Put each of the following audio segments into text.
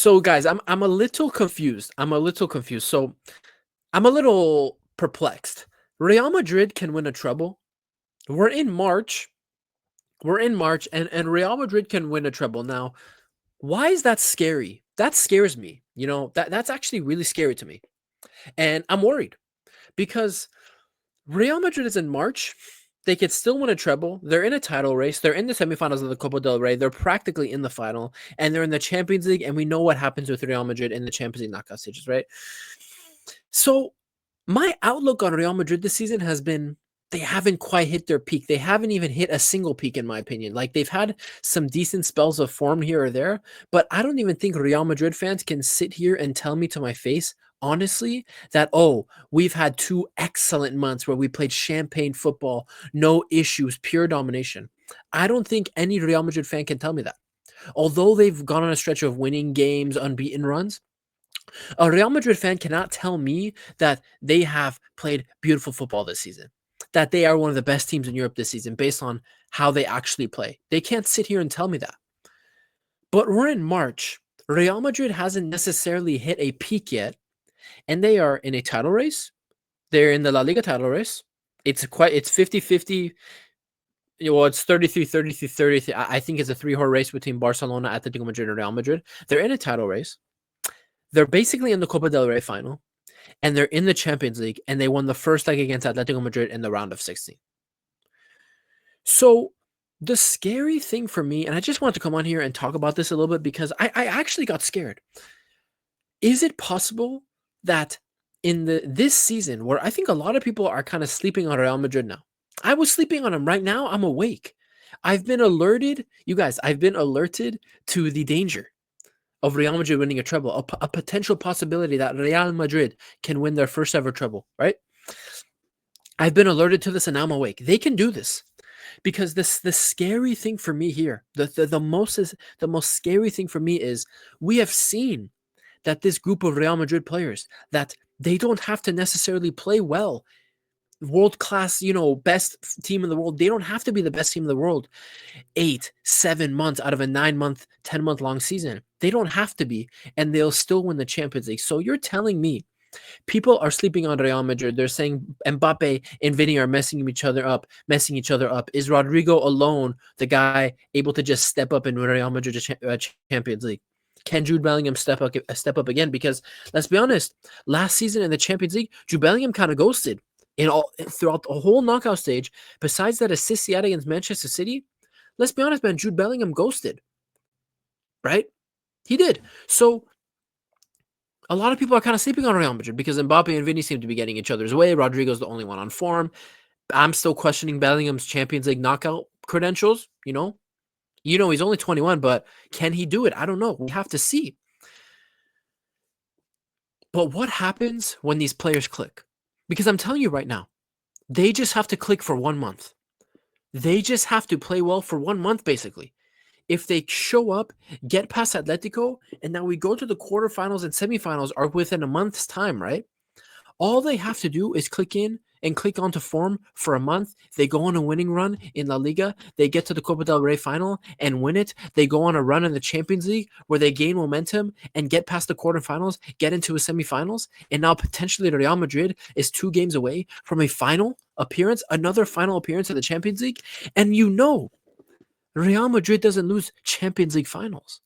So guys, I'm a little confused. I'm a little confused. So I'm a little perplexed. Real Madrid can win a treble. We're in March. We're in March and Real Madrid can win a treble. Now, why is that scary? That scares me. That's actually really scary to me. And I'm worried because Real Madrid is in March. They could still win a treble. They're in a title race. They're in the semifinals of the Copa del Rey. They're practically in the final, and they're in the Champions League. And we know what happens with Real Madrid in the Champions League knockout stages, right? So my outlook on Real Madrid this season has been they haven't quite hit their peak. They haven't even hit a single peak, in my opinion. Like they've had some decent spells of form here or there, but I don't even think Real Madrid fans can sit here and tell me to my face, honestly, that, oh, we've had 2 excellent months where we played champagne football, no issues, pure domination. I don't think any Real Madrid fan can tell me that. Although they've gone on a stretch of winning games, unbeaten runs, a Real Madrid fan cannot tell me that they have played beautiful football this season, that they are one of the best teams in Europe this season based on how they actually play. They can't sit here and tell me that. But we're in March. Real Madrid hasn't necessarily hit a peak yet, and they are in a title race. They're in the La Liga title race. It's 50-50. Well, it's 33-33. I think it's a three-horse race between Barcelona, Atletico Madrid, and Real Madrid. They're in a title race. They're basically in the Copa del Rey final, and they're in the Champions League, and they won the first leg against Atletico Madrid in the round of 16. So the scary thing for me, and I just want to come on here and talk about this a little bit because I actually got scared. Is it possible that in this season, where I think a lot of people are kind of sleeping on Real Madrid now, I was sleeping on them. Right now, I'm awake. I've been alerted, you guys, I've been alerted to the danger of Real Madrid winning a treble, a potential possibility that Real Madrid can win their first ever treble, right? I've been alerted to this and now I'm awake. They can do this because the scary thing for me here, the most scary thing for me is we have seen that this group of Real Madrid players, that they don't have to necessarily play well, world class, best team in the world. They don't have to be the best team in the world 8-7 months out of a 9-month, 10-month long season. They don't have to be, and they'll still win the Champions League. So you're telling me people are sleeping on Real Madrid. They're saying Mbappe and Vinny are messing each other up. Is Rodrigo alone the guy able to just step up in Real Madrid Champions League? Can Jude Bellingham step up again? Because let's be honest, last season in the Champions League, Jude Bellingham kind of ghosted throughout the whole knockout stage. Besides that assist he had against Manchester City, let's be honest, man, Jude Bellingham ghosted, right? He did. So a lot of people are kind of sleeping on Real Madrid because Mbappe and Vinny seem to be getting each other's way. Rodrigo's the only one on form. I'm still questioning Bellingham's Champions League knockout credentials. He's only 21, but can he do it? I don't know. We have to see. But what happens when these players click? Because I'm telling you right now, they just have to click for 1 month. They just have to play well for 1 month, basically. If they show up, get past Atletico, and now we go to the quarterfinals and semifinals are within a month's time, right? All they have to do is click in and click onto form for a month. They go on a winning run in La Liga. They get to the Copa del Rey final and win it. They go on a run in the Champions League where they gain momentum and get past the quarterfinals, get into a semifinals, and now potentially Real Madrid is 2 games away from a final appearance, another final appearance in the Champions League. And Real Madrid doesn't lose Champions League finals.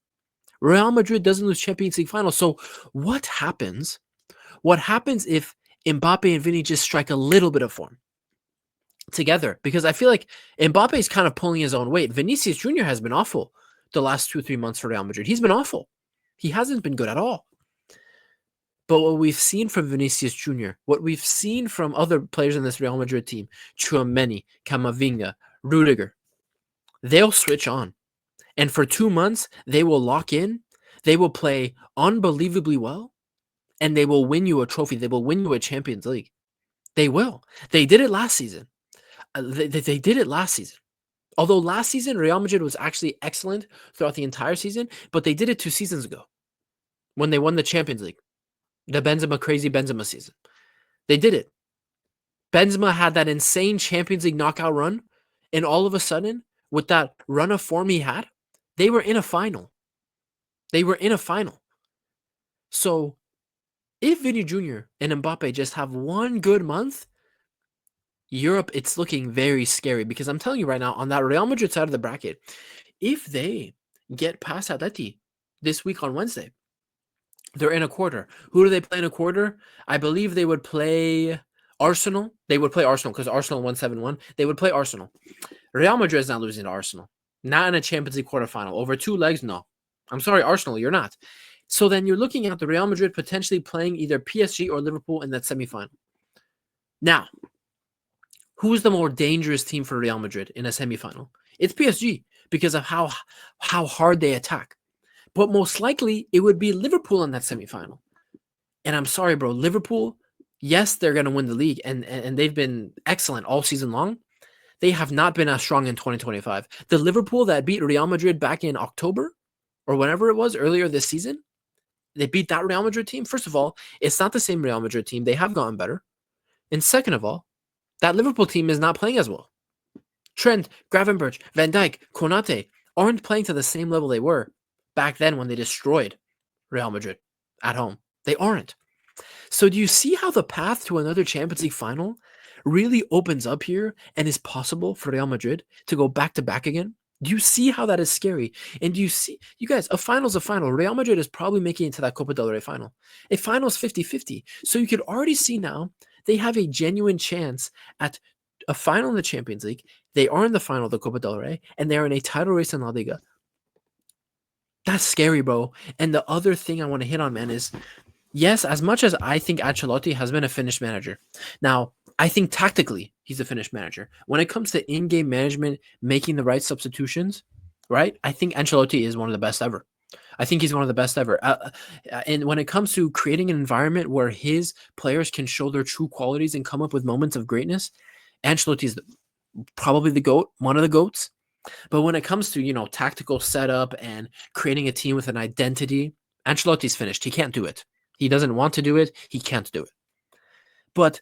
Real Madrid doesn't lose Champions League finals. So what happens? What happens if Mbappe and Vinny just strike a little bit of form together? Because I feel like Mbappe is kind of pulling his own weight. Vinicius Jr. has been awful the last 2-3 months for Real Madrid. He's been awful. He hasn't been good at all. But what we've seen from Vinicius Jr., what we've seen from other players in this Real Madrid team, Tchouaméni, Camavinga, Rudiger, they'll switch on. And for 2 months, they will lock in. They will play unbelievably well. And they will win you a trophy. They will win you a Champions League. They will. They did it last season. They did it last season. Although last season, Real Madrid was actually excellent throughout the entire season, but they did it 2 seasons ago when they won the Champions League. The crazy Benzema season. They did it. Benzema had that insane Champions League knockout run, and all of a sudden, with that run of form he had, they were in a final. So if Vinny Jr. and Mbappe just have one good month, Europe, it's looking very scary because I'm telling you right now, on that Real Madrid side of the bracket, if they get past Atleti this week on Wednesday, they're in a quarter. Who do they play in a quarter? I believe they would play Arsenal. They would play Arsenal because Arsenal won 7-1. They would play Arsenal. Real Madrid is not losing to Arsenal. Not in a Champions League quarterfinal. Over 2 legs, no. I'm sorry, Arsenal, you're not. So then you're looking at the Real Madrid potentially playing either PSG or Liverpool in that semifinal. Now, who's the more dangerous team for Real Madrid in a semifinal? It's PSG because of how hard they attack. But most likely, it would be Liverpool in that semifinal. And I'm sorry, bro. Liverpool, yes, they're going to win the league, and they've been excellent all season long. They have not been as strong in 2025. The Liverpool that beat Real Madrid back in October or whenever it was earlier this season, they beat that Real Madrid team. First of all, it's not the same Real Madrid team. They have gotten better. And second of all, that Liverpool team is not playing as well. Trent, Gravenberch, Van Dijk, Konate aren't playing to the same level they were back then when they destroyed Real Madrid at home. They aren't. So do you see how the path to another Champions League final really opens up here and is possible for Real Madrid to go back to back again? Do you see how that is scary? And do you see, you guys, a final's a final. Real Madrid is probably making it to that Copa del Rey final. A final's 50-50. So you could already see now they have a genuine chance at a final in the Champions League. They are in the final of the Copa del Rey, and they are in a title race in La Liga. That's scary, bro. And the other thing I want to hit on, man, is yes, as much as I think Ancelotti has been a finished manager. Now, I think tactically he's a finished manager. When it comes to in-game management, making the right substitutions, right? I think Ancelotti is one of the best ever. I think he's one of the best ever. And when it comes to creating an environment where his players can show their true qualities and come up with moments of greatness, Ancelotti is probably the GOAT, one of the GOATs. But when it comes to, tactical setup and creating a team with an identity, Ancelotti's finished. He can't do it. He doesn't want to do it. He can't do it. But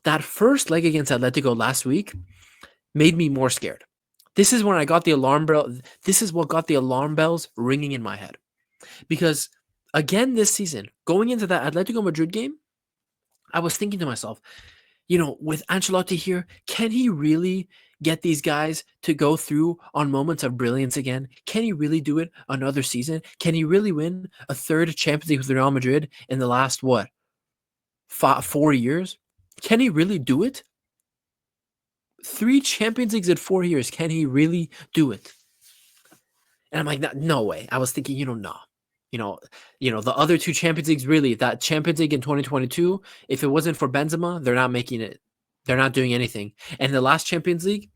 that first leg against Atletico last week made me more scared. This is when I got the alarm bell. This is what got the alarm bells ringing in my head. Because again this season, going into that Atletico Madrid game, I was thinking to myself, with Ancelotti here, can he really get these guys to go through on moments of brilliance again? Can he really do it another season? Can he really win a third Champions League with Real Madrid in the last, 4 years? Can he really do it? 3 Champions Leagues in 4 years. Can he really do it? And I'm like, no way. I was thinking, no. The other 2 Champions Leagues, really, that Champions League in 2022, if it wasn't for Benzema, they're not making it. They're not doing anything. And the last Champions League,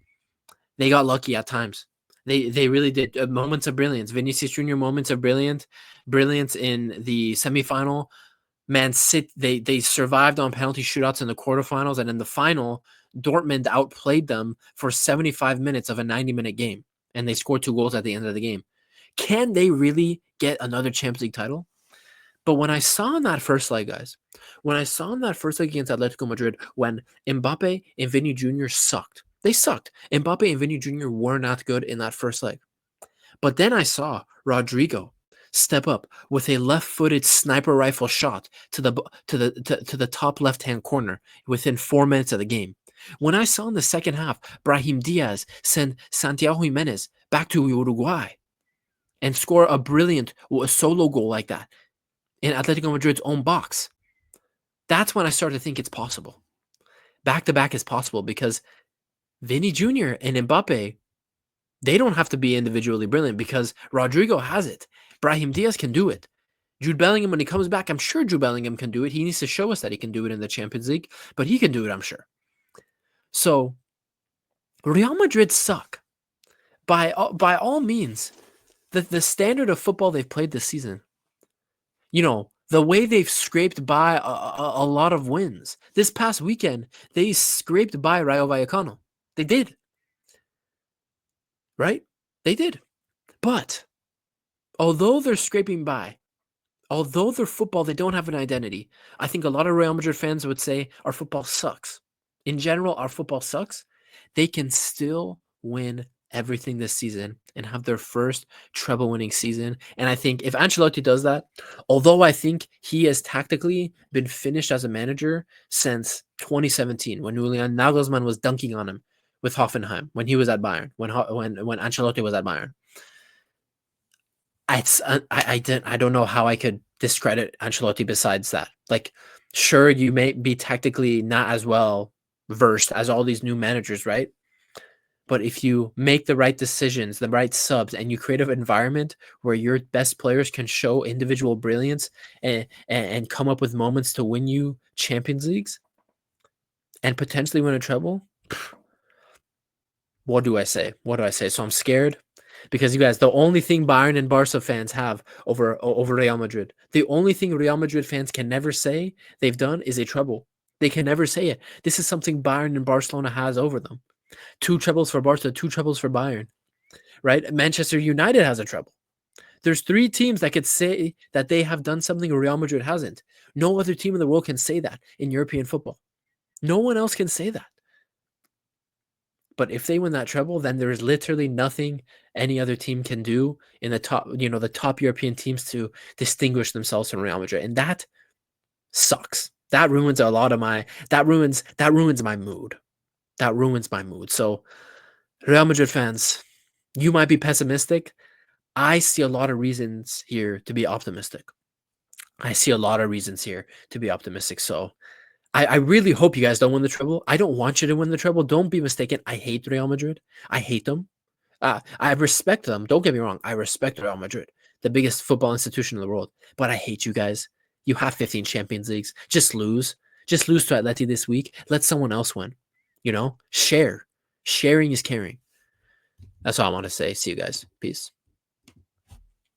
they got lucky at times. They really did. Moments of brilliance. Vinicius Jr. moments of brilliance in the semifinal. Man City, they survived on penalty shootouts in the quarterfinals, and in the final, Dortmund outplayed them for 75 minutes of a 90-minute game, and they scored 2 goals at the end of the game. Can they really get another Champions League title? But when I saw in that first leg, guys, against Atletico Madrid, when Mbappe and Vinny Jr. sucked, they sucked. Mbappe and Vinny Jr. were not good in that first leg. But then I saw Rodrigo step up with a left-footed sniper rifle shot to the top left-hand corner within 4 minutes of the game. When I saw in the second half, Brahim Diaz send Santiago Jimenez back to Uruguay and score a brilliant solo goal like that in Atletico Madrid's own box, that's when I started to think it's possible. Back-to-back is possible because Vinny Jr. and Mbappe, they don't have to be individually brilliant because Rodrigo has it. Brahim Diaz can do it. Jude Bellingham, when he comes back, I'm sure Jude Bellingham can do it. He needs to show us that he can do it in the Champions League, but he can do it, I'm sure. So, Real Madrid suck. By all means, the standard of football they've played this season, the way they've scraped by a lot of wins. This past weekend, they scraped by Rayo Vallecano. They did. Right? They did. But although they're scraping by, although they're football, they don't have an identity. I think a lot of Real Madrid fans would say our football sucks. In general, our football sucks. They can still win everything this season and have their first treble winning season. And I think if Ancelotti does that, although I think he has tactically been finished as a manager since 2017 when Julian Nagelsmann was dunking on him with Hoffenheim when he was at Bayern, when Ancelotti was at Bayern. I don't know how I could discredit Ancelotti besides that. Like, sure, you may be tactically not as well versed as all these new managers, right? But if you make the right decisions, the right subs, and you create an environment where your best players can show individual brilliance and come up with moments to win you Champions Leagues and potentially win a treble, what do I say? What do I say? So I'm scared because you guys, the only thing Bayern and Barca fans have over Real Madrid, the only thing Real Madrid fans can never say they've done is a treble. They can never say it. This is something Bayern and Barcelona has over them. 2 trebles for Barca, 2 trebles for Bayern, right? Manchester United has a treble. There's 3 teams that could say that they have done something Real Madrid hasn't. No other team in the world can say that in European football. No one else can say that. But if they win that treble, then there is literally nothing any other team can do in the top European teams to distinguish themselves from Real Madrid. And that sucks. That ruins a lot of that ruins my mood. That ruins my mood. So Real Madrid fans, you might be pessimistic. I see a lot of reasons here to be optimistic. So I really hope you guys don't win the treble. I don't want you to win the treble. Don't be mistaken. I hate Real Madrid. I hate them. I respect them. Don't get me wrong. I respect Real Madrid, the biggest football institution in the world. But I hate you guys. You have 15 Champions Leagues. Just lose. Just lose to Atleti this week. Let someone else win. Share. Sharing is caring. That's all I want to say. See you guys. Peace.